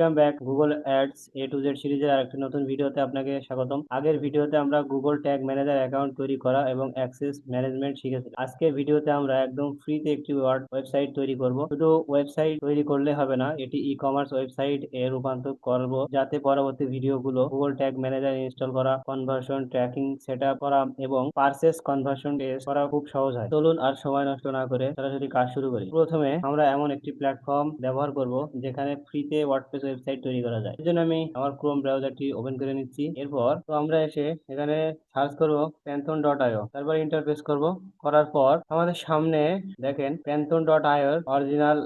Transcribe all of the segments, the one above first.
Welcome back Google ads A to Z সিরিজের আরেকটি নতুন ভিডিওতে আপনাকে স্বাগতম। আগের ভিডিওতে আমরা গুগল ট্যাগ ম্যানেজার অ্যাকাউন্ট তৈরি করা এবং অ্যাক্সেস ম্যানেজমেন্ট শিখেছি। আজকের ভিডিওতে আমরা একদম ফ্রিতে একটি ওয়েবসাইট তৈরি করব। শুধু ওয়েবসাইট তৈরি করলে হবে না, এটি ই কমার্স ওয়েবসাইট এ রূপান্তর করব, যাতে পরবর্তী ভিডিওগুলো গুগল ট্যাগ ম্যানেজার ইনস্টল করা, কনভার্সন ট্র্যাকিং সেট আপ করা এবং পারচেস কনভার্সন টেস্ট করা খুব সহজ হয়। চলুন আর সময় নষ্ট না করে সরাসরি কাজ শুরু করি। প্রথমে আমরা এমন একটি প্ল্যাটফর্ম ব্যবহার করব যেখানে ফ্রিতে ওয়ার্ডপ্রেস ওয়েবসাইট তৈরি করা যায়। এর জন্য আমি আমার ক্রোম ব্রাউজারটি ওপেন করে নিচ্ছি। এরপর তো আমরা এসে এখানে সার্চ করব pantheon.io, তারপর ইন্টারফেস করব। করার পর আমাদের সামনে দেখেন pantheon.io অরিজিনাল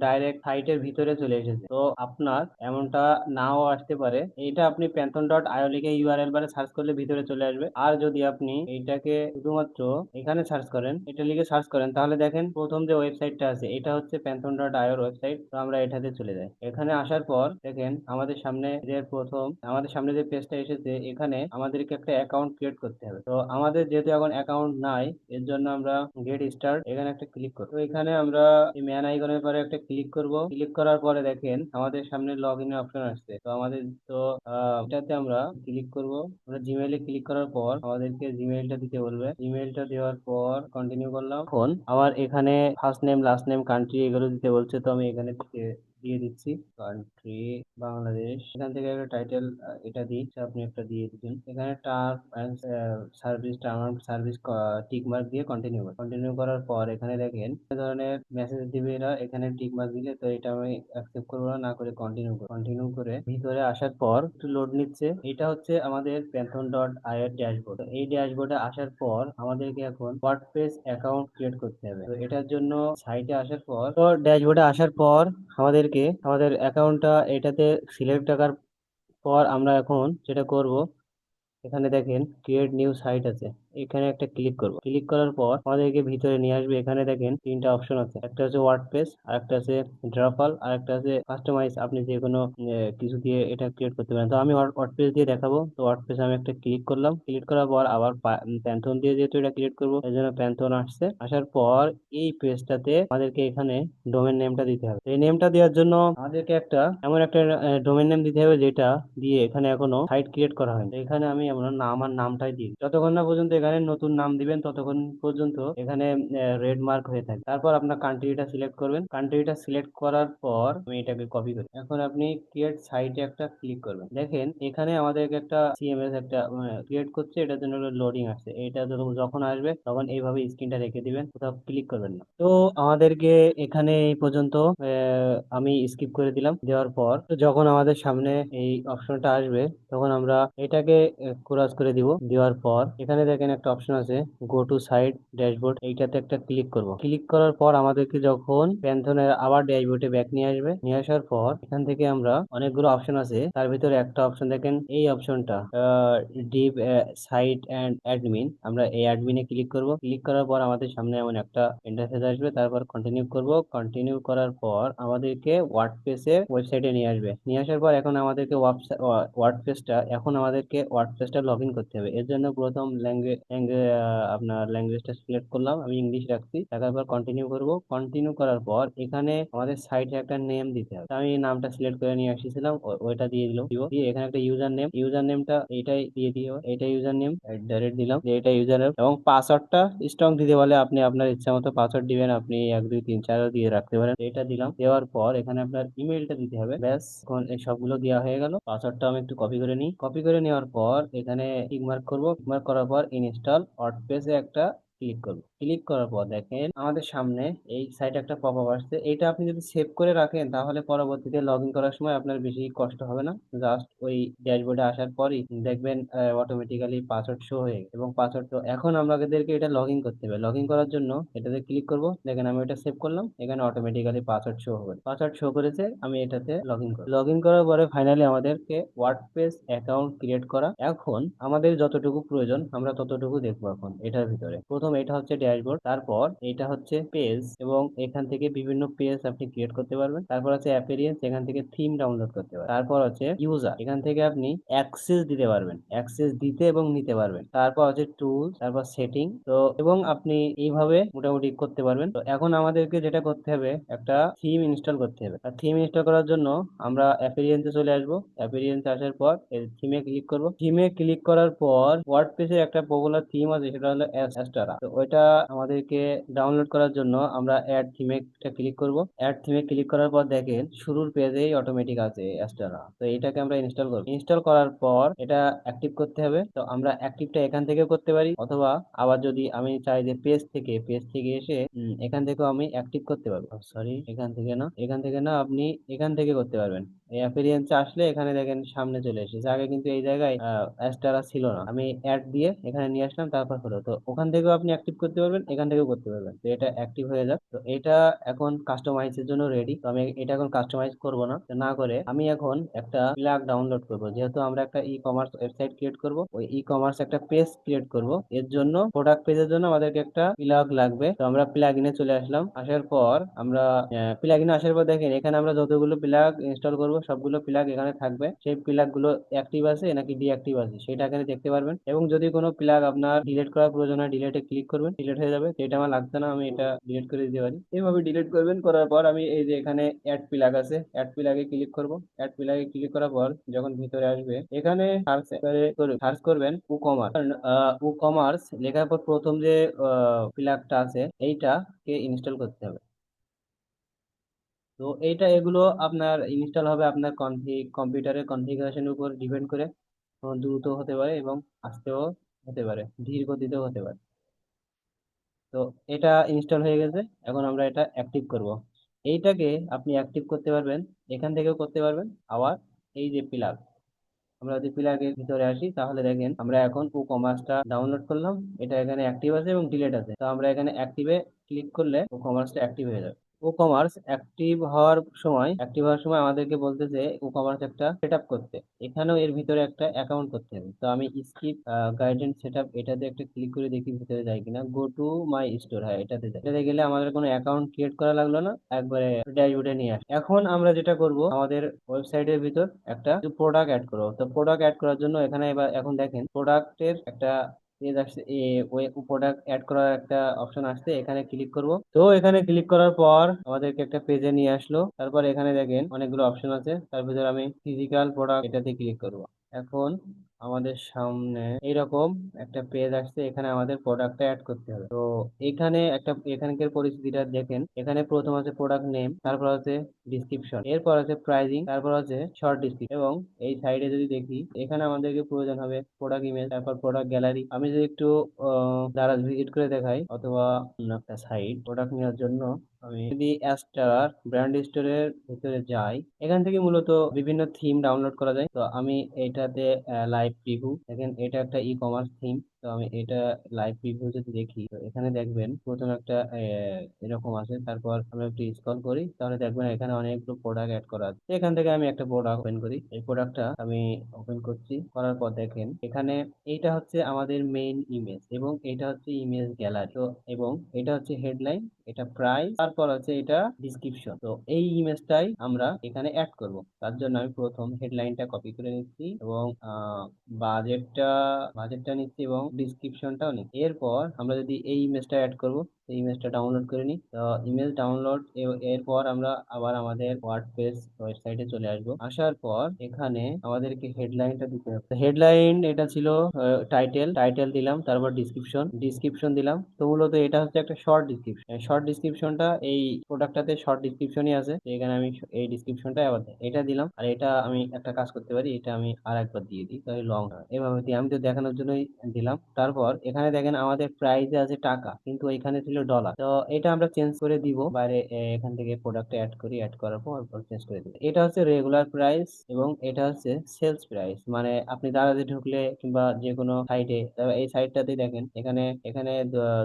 ডাইরেক্ট সাইটের ভিতরে চলে এসেছে। তো আপনার এমনটা নাও আসতে পারে, এটা আপনি pantheon.io লিখে ইউআরএল বারে সার্চ করলে ভিতরে চলে আসবে। আর যদি আপনি এইটাকে শুধুমাত্র এখানে সার্চ করেন, এটা লিখে সার্চ করেন, তাহলে দেখেন প্রথম যে ওয়েবসাইটটা আছে এটা হচ্ছে pantheon.io ওয়েবসাইট। তো আমরা এটাতে চলে যাই। এখানে আসার পর দেখেন আমাদের সামনে যে পেজটা এসেছে, এখানে আমাদেরকে একটা অ্যাকাউন্ট ক্রিয়েট করতে হবে। তো আমাদের যেহেতু এখন অ্যাকাউন্ট নাই, এর জন্য আমরা গেট স্টার্ট এখানে একটা ক্লিক করব। তো এখানে আমরা এই ম্যান আইকনের পরে একটা ক্লিক করব। ক্লিক করার পরে দেখেন আমাদের সামনে লগ ইন অপশন আসছে। তো আমাদের তো এটাতে আমরা ক্লিক করব। আমরা জিমেইলে ক্লিক করার পর আমাদেরকে জিমেইলটা দিতে বলবে। জিমেইলটা দেওয়ার পর কন্টিনিউ করলাম। এখন আমার এখানে first name, last name, country এগুলো দিতে বলছে। তো আমি এখানে দিয়ে দিচ্ছি কান্ট্রি বাংলাদেশ। এখান থেকে একটা টাইটেল এটা দিচ্ছি, আপনি একটা দিয়ে দিচ্ছেন। এখানে term and service tick mark দিয়ে কন্টিনিউ করার পর এখানে দেখেন এই ধরনের মেসেজ দিবে এরা। এখানে টিক মার্ক দিলে তো এটা আমি অ্যাকসেপ্ট করবো না, করে কন্টিনিউ করে ভিতরে আসার পর একটু লোড নিচ্ছে। এটা হচ্ছে আমাদের pantheon.io ড্যাশবোর্ড। এই ড্যাশবোর্ডে আসার পর আমাদেরকে এখন ওয়ার্ডপ্রেস অ্যাকাউন্ট ক্রিয়েট করতে হবে। তো এটার জন্য সাইটে আসার পর, তো ড্যাশবোর্ডে আসার পর আমাদেরকে আমাদের অ্যাকাউন্টটা এটাতে সিলেক্ট করার পর আমরা এখন যেটা করব, এখানে দেখেন ক্রিয়েট নিউ সাইট আছে। এখানে একটা ক্লিক করব। ক্লিক করার পর আমাদেরকে ভিতরে নিয়ে আসবে। এখানে দেখেন তিনটা অপশন আছে, একটা হচ্ছে ওয়ার্ডপ্রেস, আর একটা আছে ড্রাফল, আর একটা আছে কাস্টমাইজ। আপনি যে কোনো কিছু দিয়ে এটা ক্রিয়েট করতে পারেন। তো আমি ওয়ার্ডপ্রেস দিয়ে দেখাবো। তো ওয়ার্ডপ্রেস আমি একটা ক্লিক করলাম। ক্লিক করার পর আবার প্যান্থন দিয়ে যেহেতু এটা ক্রিয়েট করবো, এই জন্য প্যান্থন আসছে। আসার পর এই পেজটাতে আমাদেরকে এখানে ডোমেন নেমটা দিতে হবে। এই নেমটা দেওয়ার জন্য আমাদেরকে এমন একটা ডোমেন নেম দিতে হবে যেটা দিয়ে এখানে এখনো সাইট ক্রিয়েট করা হয়নি। তো এখানে আমি আমার নামটাই দিই। যতক্ষণ না পর্যন্ত এখানে নতুন নাম দিবেন, ততক্ষণ পর্যন্ত এখানে রেড মার্ক হয়ে থাকে। তারপর আপনার কান্ট্রিটা সিলেক্ট করবেন। কান্ট্রিটা সিলেক্ট করার পর আমি এটাকে কপি করি। এখন আপনি ক্রিয়েট সাইটে একটা ক্লিক করবেন। দেখেন এখানে আমাদেরকে একটা সিএমএস একটা ক্রিয়েট করছে, এটার জন্য লোডিং আসছে। এটা যখন আসবে তখন এইভাবে স্ক্রিনটা রেখে দিবেন, কোথাও ক্লিক করবেন না। তো আমাদেরকে এখানে এই পর্যন্ত আমি স্কিপ করে দিলাম। দেওয়ার পর তো যখন আমাদের সামনে এই অপশনটা আসবে, তখন আমরা এটাকে ক্রস করে দিব। দেওয়ার পর এখানে দেখেন একটা অপশন আছে গো টু সাইট ড্যাশবোর্ড, এইটাতে একটা ক্লিক করব। ক্লিক করার পর আমাদেরকে যখন প্যান্থনের আবার ড্যাশবোর্ডে ব্যাক নিয়ে আসবে। নিয়ে আসার পর এখান থেকে আমরা অনেকগুলো অপশন আছে, তার ভিতরে একটা অপশন দেখেন, এই অপশনটা ডিপ সাইট অ্যান্ড অ্যাডমিন। আমরা এই অ্যাডমিনে ক্লিক করব। ক্লিক করার পর আমাদের সামনে এমন একটা ইন্টারফেস আসবে। তারপর কন্টিনিউ করব। কন্টিনিউ করার পর আমাদেরকে ওয়ার্ডপ্রেসে ওয়েবসাইটে নিয়ে আসবে। নিয়ে আসার পর এখন আমাদেরকে ওয়ার্ডপ্রেসটা লগ ইন করতে হবে। এর জন্য প্রথম ল্যাঙ্গুয়েজ আপনার ল্যাঙ্গুয়েজটা সিলেক্ট করলাম, আমি ইংলিশ রাখছি। রাখার পর কন্টিনিউ করব। কন্টিনিউ করার পর এখানে আমাদের সাইটে একটা নেম দিতে হবে। তো আমি নামটা সিলেক্ট করে নিয়ে আসছিলাম, ওইটা দিয়ে দিয়ে এখানে একটা ইউজার নেমটা এইটাই দিয়ে দিও। এটা ইউজার নেম ডাইরেক্ট দিলাম যে এটা ইউজার নেম, এবং পাসওয়ার্ডটা স্ট্রং দিতে বলে, আপনি আপনার ইচ্ছা মতো পাসওয়ার্ড দিবেন। আপনি 1 2 3 4 দিয়ে রাখতে পারেন। এটা দিলাম। দেওয়ার পর এখানে আপনার ইমেলটা দিতে হবে। ব্যাস, এখন এই সবগুলো দেওয়া হয়ে গেল। পাসওয়ার্ডটা আমি একটু কপি করে নিই। কপি করে নেওয়ার পর এখানে টিক মার্ক করবো। টিক মার্ক করার পর ইনস্টল ওয়ার্ডপ্রেসে একটা ক্লিক করবো। ক্লিক করার পর দেখেন আমাদের সামনে এই সাইটে একটা পপ আপ আসছে। এটা আপনি যদি সেভ করে রাখেন, তাহলে পরবর্তীতে লগ ইন করার সময় আপনার বেশি কষ্ট হবে না। জাস্ট ওই ড্যাশবোর্ডে আসার পরই দেখবেন অটোমেটিক্যালি পাসওয়ার্ড শো হয়ে গেছে। এবং পাসওয়ার্ড তো এখন আমাদেরকে এটা লগ ইন করতে হবে। লগ ইন করার জন্য এটাতে ক্লিক করব। দেখেন আমি এটা সেভ করলাম, এখানে অটোমেটিক্যালি পাসওয়ার্ড শো হবে। পাসওয়ার্ড শো করেছে, আমি এটাতে লগ ইন করব। লগ ইন করার পরে ফাইনালি আমাদেরকে ওয়ার্ডপ্রেস অ্যাকাউন্ট ক্রিয়েট করা। এখন আমাদের যতটুকু প্রয়োজন আমরা ততটুকু দেখবো। এখন এটার ভিতরে প্রথম এটা হচ্ছে ড্যাশবোর্ড, তারপর এটা হচ্ছে পেজ, এবং এখান থেকে বিভিন্ন পেজ আপনি ক্রিয়েট করতে পারবেন। তারপর আছে অ্যাপিরিয়েন্স, এখান থেকে থিম ডাউনলোড করতে পারবেন। তারপর হচ্ছে ইউজার, এখান থেকে আপনি অ্যাক্সেস দিতে পারবেন, অ্যাক্সেস দিতে এবং নিতে পারবেন। তারপর হচ্ছে টুলস, তারপর সেটিং। তো এবং আপনি এইভাবে মোটামুটি করতে পারবেন। তো এখন আমাদেরকে যেটা করতে হবে, একটা থিম ইনস্টল করতে হবে। আর থিম ইনস্টল করার জন্য আমরা অ্যাপিরিয়েন্সে চলে আসবো। অ্যাপিরিয়েন্সে আসার পর থিমে ক্লিক করব। থিমে ক্লিক করার পর ওয়ার্ডপ্রেসের একটা পপুলার থিম আছে, সেটা হলো অ্যাস্টারা। তো ওইটা আমাদেরকে ডাউনলোড করার জন্য আমরা অ্যাড থিমে ক্লিক করব। অ্যাড থিমে ক্লিক করার পর দেখেন শুরুর পেজেই অটোমেটিক আছে অ্যাস্টারা। তো এটাকে আমরা ইনস্টল করব। ইনস্টল করার পর এটা অ্যাক্টিভ করতে হবে। তো আমরা অ্যাক্টিভটা এখান থেকে করতে পারি, অথবা আবার যদি আমি চাই যে পেজ থেকে এসে এখান থেকেও আমি অ্যাক্টিভ করতে পারবো। সরি, এখান থেকে না, আপনি এখান থেকে করতে পারবেন। এই অ্যাপিরিয়েন্সে আসলে এখানে দেখেন সামনে চলে এসেছে। আগে কিন্তু এই জায়গায় অ্যাস্টারা ছিল না, আমি অ্যাড দিয়ে এখানে নিয়ে আসলাম, তারপর হলো। তো ওখান থেকেও আপনি অ্যাক্টিভ করতে পারবেন, এখান থেকেও করতে পারবেন। তো এটা অ্যাক্টিভ হয়ে যাক। তো এটা এখন কাস্টমাইজের জন্য রেডি। তো আমি এটা এখন কাস্টমাইজ করব না, তো না করে আমি এখন একটা প্লাগ ডাউনলোড করব। যেহেতু আমরা একটা ই কমার্স ওয়েবসাইট ক্রিয়েট করব, ওই ই কমার্স একটা পেজ ক্রিয়েট করব, এর জন্য প্রোডাক্ট পেজের জন্য আমাদেরকে একটা প্লাগ লাগবে। তো আমরা প্লাগইনে চলে আসলাম। আসার পর আমরা প্লাগইনে আসার পর দেখেন এখানে আমরা যতগুলো প্লাগ ইনস্টল করব সবগুলো প্লাগ এখানে থাকবে। সেই প্লাগ গুলো অ্যাক্টিভ আছে নাকি ডিঅ্যাক্টিভ আছে সেটা এখানে দেখতে পারবেন। এবং যদি কোনো প্লাগ আপনার ডিলিট করার প্রয়োজন হয়, ডিলিটে ক্লিক করবেন, ডিলিট হয়ে যাবে। তো এটা আমার লাগছে না, আমি এটা ডিলিট করে দিতে পারি। এইভাবে ডিলিট করবেন। করার পর আমি এই যে এখানে অ্যাড প্লাগ আছে, অ্যাড প্লাগে ক্লিক করব। অ্যাড প্লাগে ক্লিক করার পর যখন ভিতরে আসবে, এখানে সার্চ করবেন উ কমার্স। উ কমার্স লেখার পর প্রথম যে প্লাগটা আছে এইটাকে ইনস্টল করতে হবে। তো এগুলো আপনার ইনস্টল হবে আপনার কম্পিউটারের কনফিগারেশনের উপর ডিপেন্ড করে। দ্রুত হতে পারে এবং আস্তেও হতে পারে, ধীর গতিতেও হতে পারে। তো এটা ইনস্টল হয়ে গেছে। এখন আমরা এটা অ্যাক্টিভ করব। এইটাকে আপনি অ্যাক্টিভ করতে পারবেন, এখান থেকেও করতে পারবেন। আবার এই যে প্লাগ, আমরা যদি প্লাগের ভিতরে আসি তাহলে দেখেন আমরা এখন ও কমার্সটা ডাউনলোড করলাম। এটা এখানে অ্যাক্টিভ আছে এবং ডিলেট আছে। তো আমরা এখানে অ্যাক্টিভে ক্লিক করলে ও কমার্সটা অ্যাক্টিভ হয়ে যাবে। ও কমার্স অ্যাক্টিভ হওয়ার সময় আমাদেরকে বলতেছে ও কমার্স একটা সেট আপ করতে। এখানেও এর ভিতরে একটা অ্যাকাউন্ট করতে হবে। তো আমি স্কিপ গাইডেন্স সেট আপ এটাতে একটা ক্লিক করে দেখি ভিতরে যায় কিনা। গো টু মাই স্টোর, হ্যাঁ এটাতে যায়। এটাতে গেলে আমাদের কোনো অ্যাকাউন্ট ক্রিয়েট করা লাগলো না, একবারে ড্যাশবোর্ডে নিয়ে আসে। এখন আমরা যেটা করব, আমাদের ওয়েবসাইটের ভিতর একটা প্রোডাক্ট অ্যাড করবো। তো প্রোডাক্ট অ্যাড করার জন্য এখানে এবার এখন দেখেন প্রোডাক্টের একটা পেজ আসছে, প্রোডাক্ট অ্যাড করার একটা অপশন আসছে, এখানে ক্লিক করব। তো এখানে ক্লিক করার পর আমাদেরকে একটা পেজে নিয়ে আসলো। তারপর এখানে দেখেন অনেকগুলো অপশন আছে, তার ভিতরে আমি ফিজিক্যাল প্রোডাক্ট এটাতে ক্লিক করব। এখন আমাদের সামনে এইরকম একটা পেজ আসছে, এখানে আমাদের প্রোডাক্টটা অ্যাড করতে হবে। তো এখানকার পরিস্থিতিটা দেখেন, এখানে প্রথম আছে প্রোডাক্ট নেম, তারপর আছে ডিসক্রিপশন, এরপর আছে প্রাইজিং, তারপর আছে শর্ট ডিসক্রিপশন। এবং এই সাইডে যদি দেখি, এখানে আমাদেরকে প্রয়োজন হবে প্রোডাক্ট ইমেজ, তারপর প্রোডাক্ট গ্যালারি। আমি যদি একটু দারাজ ভিজিট করে দেখাই, অথবা অন্য একটা সাইট প্রোডাক্ট নেওয়ার জন্য, আমি যদি অ্যাস্টার ব্র্যান্ড স্টোরের ভিতরে যাই, এখান থেকে মূলত বিভিন্ন থিম ডাউনলোড করা যায়। তো আমি এটাতে লাইভ প্রিভিউ দেখেন, এটা একটা ই কমার্স থিম। তো আমি এটা লাইভ প্রিভিউ যদি দেখি, তো এখানে দেখবেন প্রথম একটা এরকম আছে। তারপর আমরা একটু স্ক্রল করি, তাহলে দেখবেন এখানে অনেকগুলো প্রোডাক্ট অ্যাড করা আছে। এখান থেকে আমি একটা প্রোডাক্ট ওপেন করি। এই প্রোডাক্টটা আমি ওপেন করছি। করার পর দেখেন এখানে এইটা হচ্ছে আমাদের মেইন ইমেজ, এবং এটা হচ্ছে ইমেজ গ্যালারি। তো এবং এটা হচ্ছে হেডলাইন, এটা প্রাইস, তারপর হচ্ছে এটা ডিসক্রিপশন। তো এই ইমেজটাই আমরা এখানে অ্যাড করব। তার জন্য আমি প্রথম হেডলাইনটা কপি করে নিচ্ছি, এবং বাজেটটা বাজেটটা নিচ্ছি, এবং ডিসক্রিপশনটাও নিচ্ছি। এরপর আমরা যদি এই ইমেজটা অ্যাড করব, এই ইমেজটা ডাউনলোড করে নিই। তো ইমেজ ডাউনলোড, এরপর আমরা আবার আমাদের ওয়ার্ডপ্রেস ওয়েবসাইটে চলে আসবো। আসার পর এখানে আমাদেরকে হেডলাইনটা দিতে হবে। হেডলাইন এটা ছিল টাইটেল দিলাম, তারপর ডিসক্রিপশন দিলাম। তো মূলত এটা হচ্ছে একটা শর্ট ডিসক্রিপশন। শর্ট ডিসক্রিপশনটা এই প্রোডাক্টটাতে শর্ট ডিসক্রিপশনই আছে। তো এখানে আমি এই ডিসক্রিপশনটা আবার এটা দিলাম। আর এটা আমি একটা কাজ করতে পারি, এটা আমি আর একবার দিয়ে দিই, তাহলে লং হয়। এভাবে দিয়ে আমি তো দেখানোর জন্যই দিলাম। তারপর এখানে দেখেন আমাদের প্রাইসে আছে টাকা, কিন্তু এখানে ছিল ডলার। তো এটা আমরা চেঞ্জ করে দিব বাইরে। এখান থেকে প্রোডাক্ট অ্যাড করার পর চেঞ্জ করে দিব। এটা হচ্ছে রেগুলার প্রাইস, এবং এটা হচ্ছে সেলস প্রাইস। মানে আপনি দারাজে ঢুকলে কিংবা যে কোনো সাইটে, এই সাইটটাতে দেখেন এখানে এখানে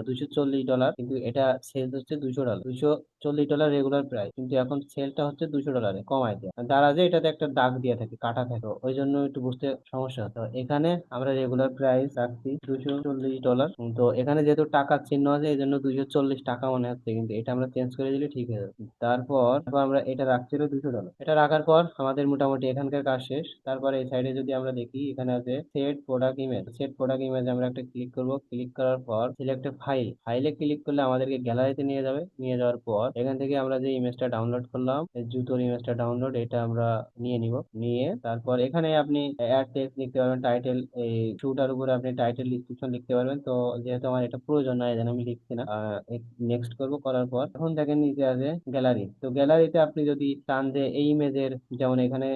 $240, কিন্তু এটা সেলস হচ্ছে $200, $40 রেগুলার প্রাইস, কিন্তু এখন সেলটা হচ্ছে $200 কমায় দেয়, দ্বারা যে এটাতে একটা দাগ দিয়ে থাকে, কাটা থাকে, তো ওই জন্য একটু বুঝতে সমস্যা হতো। এখানে আমরা রেগুলার প্রাইস রাখছি $240। তো এখানে যেহেতু টাকার চিহ্ন আছে এই জন্য $240 মনে হচ্ছে, কিন্তু এটা আমরা চেঞ্জ করে দিলে ঠিক হয়ে যাবে। তারপর আমরা এটা রাখছিল $200। এটা রাখার পর আমাদের মোটামুটি এখানকার কাজ শেষ। তারপরে এই সাইডে যদি আমরা দেখি, এখানে আছে set product image. Set product image আমরা একটা ক্লিক করব। ক্লিক করার পর সিলেক্ট ফাইল, ফাইলে ক্লিক করলে আমাদেরকে গ্যালারিতে নিয়ে যাবে। নিয়ে যাওয়ার পর এখান থেকে আমরা যে ইমেজটা ডাউনলোড করলাম, এই জুতোর ইমেজটা ডাউনলোড, এটা আমরা নিয়ে নিব। নিয়ে তারপর এখানে আপনি অ্যাড টেক্সট লিখতে পারবেন, টাইটেল, এই শুটার উপরে আপনি টাইটেল ডিসক্রিপশন লিখতে পারবেন। তো যেহেতু আমার এটা প্রয়োজন নাই, এই জন্য আমি লিখছি না। নেক্সট করব। করার পর এখন দেখেন নিচে আছে গ্যালারি। তো গ্যালারিতে আপনি যদি চান যে এই ইমেজের, যেমন এখানে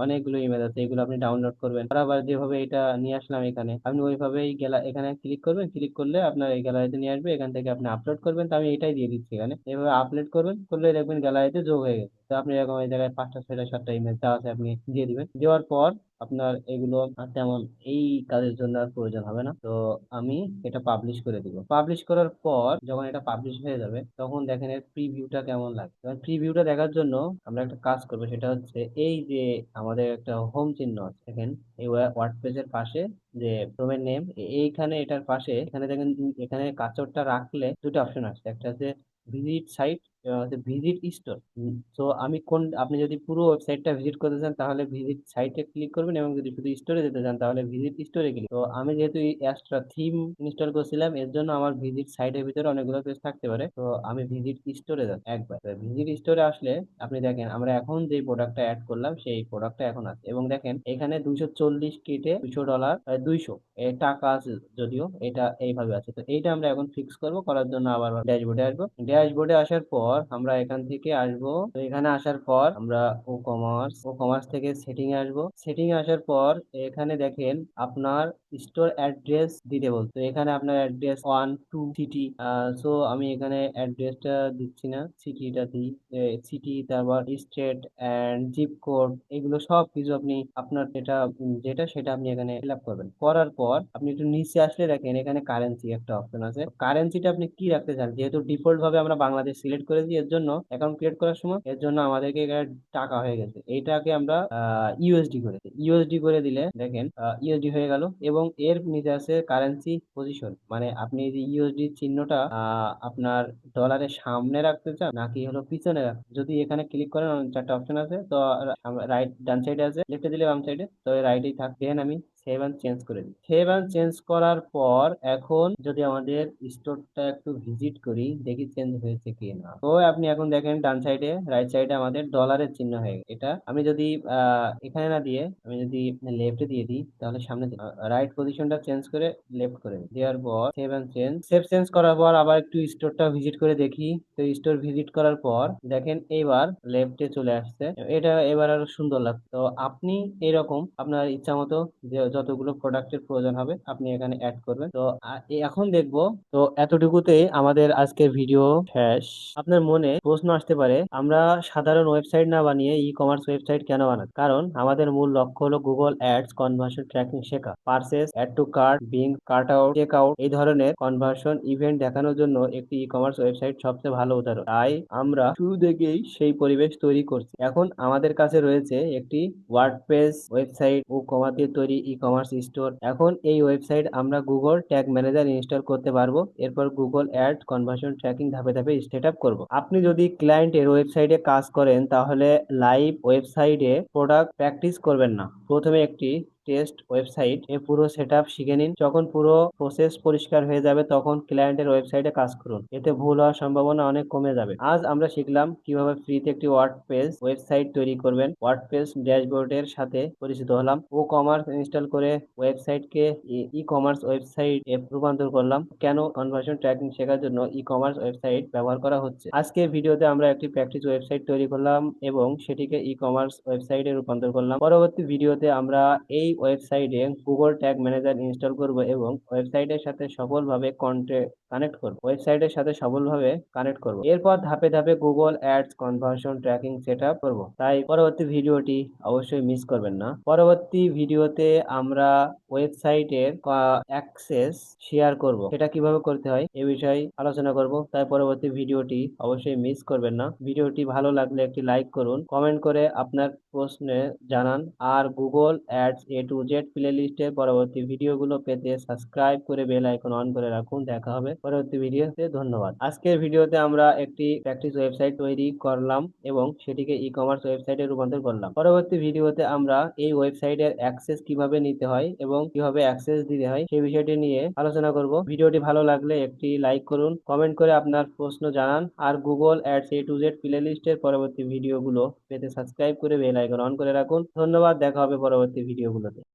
অনেকগুলো ইমেজ আছে, এগুলো আপনি ডাউনলোড করবেন। আবার যেভাবে এটা নিয়ে আসলাম এখানে, আপনি ওইভাবেই এখানে ক্লিক করবেন। ক্লিক করলে আপনার এই গ্যালারিতে নিয়ে আসবে। এখান থেকে আপনি আপলোড করবেন। তো আমি এটাই দিয়ে দিচ্ছি এখানে। এভাবে আপলোড করবেন, করলে দেখবেন গ্যালারিতে যোগ হয়ে গেছে। তো আপনি এরকম এই জায়গায় 5টা 6টা 7টা ইমেজ যা আছে আপনি দিয়ে দিবেন। দেওয়ার পর আপনার এগুলো আর তেমন এই কাজের জন্য আর প্রয়োজন হবে না। তো আমি এটা পাবলিশ করে দিব। পাবলিশ করার পর যখন এটা পাবলিশ হয়ে যাবে, তখন দেখেন এর প্রিভিউটা কেমন লাগে। প্রিভিউটা দেখার জন্য আমরা একটা কাজ করবো, সেটা হচ্ছে এই যে আমাদের একটা হোম চিহ্ন আছে, দেখেন এই ওয়ার্ডপ্রেসের পাশে যে ডোমেন নেম, এইখানে এটার পাশে এখানে দেখেন, এখানে কার্সরটা রাখলে দুটো অপশন আসছে, একটা হচ্ছে ভিজিট সাইট, ভিজিট স্টোর। তো আপনি যদি পুরো ওয়েবসাইটটা ভিজিট করতে চান তাহলে ভিজিট সাইটে ক্লিক করবেন, এবং যদি শুধু স্টোরে যেতে চান তাহলে ভিজিট স্টোরে ক্লিক। তো আমি যেহেতু এই এক্সট্রা থিম ইনস্টল করছিলাম, এর জন্য আমার ভিজিট সাইটের ভিতরে অনেকগুলো পেজ থাকতে পারে। তো আমি ভিজিট স্টোরে যাচ্ছি একবার। ভিজিট স্টোরে আসলে আপনি দেখেন আমরা এখন যে প্রোডাক্টটা অ্যাড করলাম সেই প্রোডাক্টটা এখন আছে, এবং দেখেন এখানে 240 কেটে $200, 200 টাকা আছে, যদিও এটা এইভাবে আছে। তো এইটা আমরা এখন ফিক্স করব। করার জন্য আবার ড্যাশবোর্ডে আসবো। ড্যাশবোর্ডে আসার পর আমরা এখান থেকে আসবো। তো এখানে আসার পর আমরা ও কমার্স থেকে সেটিং এ আসবো। সেটিং এ আসার পর এখানে দেখেন আপনার স্টোর অ্যাড্রেস দিতে বলতো, এখানে আপনার অ্যাড্রেস 1 2 সিটি। সো আমি এখানে অ্যাড্রেসটা দিচ্ছি না, সিটিটা দিই। সিটি, তারপর স্টেট অ্যান্ড জিপ কোড, এগুলো সব কিছু আপনি আপনার যেটা সেটা আপনি এখানে ফিল আপ করবেন। করার পর আপনি একটু নিচে আসলে দেখেন এখানে কারেন্সি একটা অপশন আছে। কারেন্সিটা আপনি কি রাখতে চান, যেহেতু ডিফল্ট ভাবে আমরা বাংলাদেশ সিলেক্ট করেছি, এর জন্য অ্যাকাউন্ট ক্রিয়েট করার সময় এর জন্য আমাদেরকে এখানে টাকা হয়ে গেছে, এইটাকে আমরা ইউএসডি করে দিই। ইউএসডি করে দিলে দেখেন ইউএসডি হয়ে গেল, এবং এর নিচে আছে কারেন্সি পজিশন, মানে আপনি এই যে ইউএসডি চিহ্নটা আপনার ডলারের সামনে রাখতে চান নাকি হলো পিছনে রাখতে। যদি এখানে ক্লিক করেন 4টা অপশন আছে, তো রাইট ডান সাইডে আছে, লেফটে দিলে বাম সাইডে, তো রাইটেই থাক। দেন আমি সেভ অ্যান্ড চেঞ্জ করে দিই। সেভ অ্যান্ড চেঞ্জ করার পর এখন যদি আমাদের স্টোরটা একটু ভিজিট করি, দেখি চেঞ্জ হয়েছে কি না। তো আপনি এখন দেখেন ডান সাইডে, রাইট সাইডে আমাদের ডলারের চিহ্ন হয়ে গেছে। এটা আমি যদি এখানে না দিয়ে আমি যদি লেফটে দিয়ে দিই, তাহলে সামনে রাইট পজিশনটা চেঞ্জ করে লেফট করে দিই। দেওয়ার পর save and change, save change করার পর আবার একটু স্টোরটা ভিজিট করে দেখি। তো স্টোর ভিজিট করার পর দেখেন এইবার লেফটে চলে আসছে, এটা এবার আরো সুন্দর লাগছে। তো আপনি এরকম আপনার ইচ্ছা মতো যে যতগুলো প্রোডাক্টের প্রয়োজন হবে আপনি এখানে অ্যাড করবেন। তো এখন দেখবো। তো এতটুকুতেই আমাদের আজকের ভিডিও শেষ। আপনার মনে প্রশ্ন আসতে পারে, আমরা সাধারণ ওয়েবসাইট না বানিয়ে ই কমার্স ওয়েবসাইট কেন বানাই? কারণ আমাদের মূল লক্ষ্য হলো গুগল অ্যাডস কনভার্সন ট্র্যাকিং শেখা, পারচেস, অ্যাড টু কার্ট, বিং, কার্ট আউট, চেক আউট, এই ধরনের কনভার্সন ইভেন্ট দেখানোর জন্য একটি ই কমার্স ওয়েবসাইট সবচেয়ে ভালো উদাহরণ। তাই আমরা শুরু থেকেই সেই পরিবেশ তৈরি করছি। এখন আমাদের কাছে রয়েছে একটি ওয়ার্ডপ্রেস ওয়েবসাইট ও কমা দিয়ে তৈরি ই কমার্স স্টোর। এখন এই ওয়েবসাইট আমরা গুগল ট্যাগ ম্যানেজার ইনস্টল করতে পারবো। এরপর গুগল অ্যাড কনভার্সন ট্র্যাকিং ধাপে ধাপে সেট আপ করবো। আপনি যদি ক্লায়েন্টের ওয়েবসাইটে কাজ করেন তাহলে লাইভ ওয়েবসাইটে প্রোডাক্ট প্র্যাকটিস করবেন না। প্রথমে একটি টেস্ট ওয়েবসাইট এ পুরো সেটআপ শিখে নিন। যখন পুরো প্রসেস পরিষ্কার হয়ে যাবে তখন ক্লায়েন্টের ওয়েবসাইটে কাজ করুন, এতে ভুল হওয়ার সম্ভাবনা অনেক কমে যাবে। আজ আমরা শিখলাম কিভাবে ফ্রিতে একটি ওয়ার্ডপ্রেস ওয়েবসাইট তৈরি করবেন, ওয়ার্ডপ্রেস ড্যাশবোর্ডের সাথে পরিচিত হলাম, ও কমার্স ইনস্টল করে ওয়েবসাইটকে ই কমার্স ওয়েবসাইট এ রূপান্তর করলাম, কেন কনভার্সন ট্র্যাকিং শেখার জন্য ই কমার্স ওয়েবসাইট ব্যবহার করা হচ্ছে। আজকের ভিডিওতে আমরা একটি প্র্যাকটিস ওয়েবসাইট তৈরি করলাম এবং সেটিকে ই কমার্স ওয়েবসাইটে রূপান্তর করলাম। পরবর্তী ভিডিওতে আমরা এই ওয়েবসাইটে গুগল ট্যাগ ম্যানেজার ইনস্টল করব এবং ওয়েবসাইটের সাথে সফলভাবে কানেক্ট করব। এরপর ধাপে ধাপে Google ads conversion tracking set up করবো। তাই পরবর্তী ভিডিওটি অবশ্যই মিস করবেন না। পরবর্তী ভিডিওতে আমরা ওয়েবসাইটের অ্যাক্সেস শেয়ার করব, সেটা কিভাবে করতে হয় এ বিষয়ে আলোচনা করব। তাই পরবর্তী ভিডিওটি অবশ্যই মিস করবেন না। ভিডিওটি ভালো লাগলে একটি লাইক করুন, কমেন্ট করে আপনার প্রশ্নে জানান। আর Google Ads A to Z প্লেলিস্টের পরবর্তী ভিডিওগুলো পেতে সাবস্ক্রাইব করে বেল আইকন অন করে রাখুন। দেখা হবে পরবর্তী ভিডিওতে। ধন্যবাদ। আজকের ভিডিওতে আমরা একটি প্র্যাকটিস ওয়েবসাইট তৈরি করলাম এবং সেটিকে ই কমার্স ওয়েবসাইটে রূপান্তর করলাম। পরবর্তী ভিডিওতে আমরা এই ওয়েবসাইটের অ্যাক্সেস কিভাবে নিতে হয় এবং কিভাবে অ্যাক্সেস দিতে হয় সেই বিষয়টি নিয়ে আলোচনা করব। ভিডিওটি ভালো লাগলে একটি লাইক করুন, কমেন্ট করে আপনার প্রশ্ন জানান। আর Google Ads A to Z প্লেলিস্টের পরবর্তী ভিডিওগুলো পেতে সাবস্ক্রাইব করে বেল আইকন অন করে রাখুন। ধন্যবাদ। দেখা হবে পরবর্তী ভিডিওগুলোতে।